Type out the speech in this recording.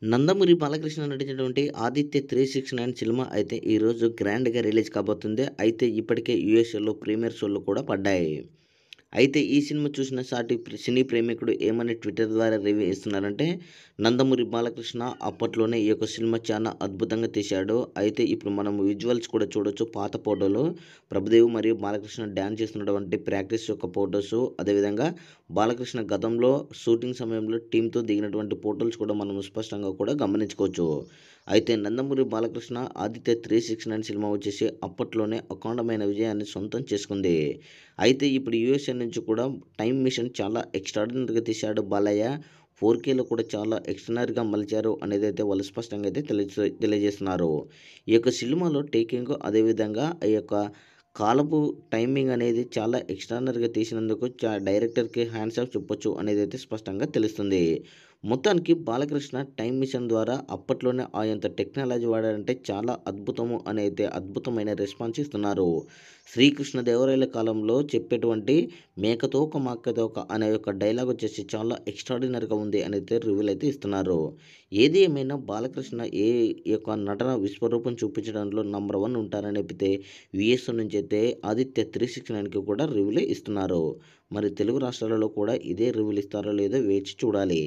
నందమూరి బాలకృష్ణ నటించినటువంటి 'ఆదిత్య 369' సినిమా అయితే ఈరోజు గ్రాండ్‌గా రిలీజ్ కాబోతుంది. అయితే ఇప్పటికే యూఎస్ఏలో ప్రీమియర్ షోలు కూడా పడ్డాయి. అయితే ఈ సినిమా చూసిన సాటి సినీ ప్రేమికుడు ఏమని ట్విట్టర్ ద్వారా రివ్యూ ఇస్తున్నారంటే, నందమూరి బాలకృష్ణ అప్పట్లోనే ఈ యొక్క సినిమా చాలా అద్భుతంగా తీశాడు. అయితే ఇప్పుడు మనం విజువల్స్ కూడా చూడొచ్చు. పాత ఫోటోలు ప్రభుదేవ్ మరియు బాలకృష్ణ డ్యాన్స్ చేస్తున్నటువంటి ప్రాక్టీస్ యొక్క ఫోటోసు, అదేవిధంగా బాలకృష్ణ గతంలో షూటింగ్ సమయంలో టీమ్‌తో దిగినటువంటి ఫోటోలు కూడా మనం స్పష్టంగా కూడా గమనించుకోవచ్చు. అయితే నందమూరి బాలకృష్ణ 'ఆదిత్య 369' సినిమా వచ్చేసి అప్పట్లోనే అఖండమైన విజయాన్ని సొంతం చేసుకుంది. అయితే ఇప్పుడు యూఎస్ఏ నుంచి కూడా టైమ్ మిషన్ చాలా ఎక్స్ట్రాడినరీగా తీశాడు బాలయ్య. 4కేలో కూడా చాలా ఎక్స్ట్రాడినరీగా మలిచారు అనేదైతే వాళ్ళు స్పష్టంగా అయితే తెలియజేస్తున్నారు. ఈ యొక్క సినిమాలో టేకింగ్, అదేవిధంగా ఈ యొక్క కాలపు టైమింగ్ అనేది చాలా ఎక్స్ట్రాడినరీగా తీసినందుకు డైరెక్టర్‌కి హ్యాండ్స్ ఆఫ్ చెప్పొచ్చు అనేదైతే స్పష్టంగా తెలుస్తుంది. మొత్తానికి బాలకృష్ణ టైమ్ మిషన్ ద్వారా అప్పట్లోనే ఆయంత టెక్నాలజీ వాడారంటే చాలా అద్భుతము అని అయితే అద్భుతమైన రెస్పాన్స్ ఇస్తున్నారు. శ్రీకృష్ణదేవరాయల కాలంలో చెప్పేటువంటి 'మేకతోక మాక్కతోక' అనే యొక్క డైలాగ్ వచ్చేసి చాలా ఎక్స్ట్రాడినరీగా ఉంది అని అయితే రివ్యూలు అయితే ఇస్తున్నారు. ఏది ఏమైనా బాలకృష్ణ ఈ యొక్క నటన విశ్వరూపం చూపించడంలో నంబర్ 1 ఉంటారని చెప్పితే యూఎస్ నుంచి అయితే 'ఆదిత్య 369'కి కూడా రివ్యూలు ఇస్తున్నారు. మరి తెలుగు రాష్ట్రాలలో కూడా ఇదే రివ్యూలు ఇస్తారో లేదో వేచి చూడాలి.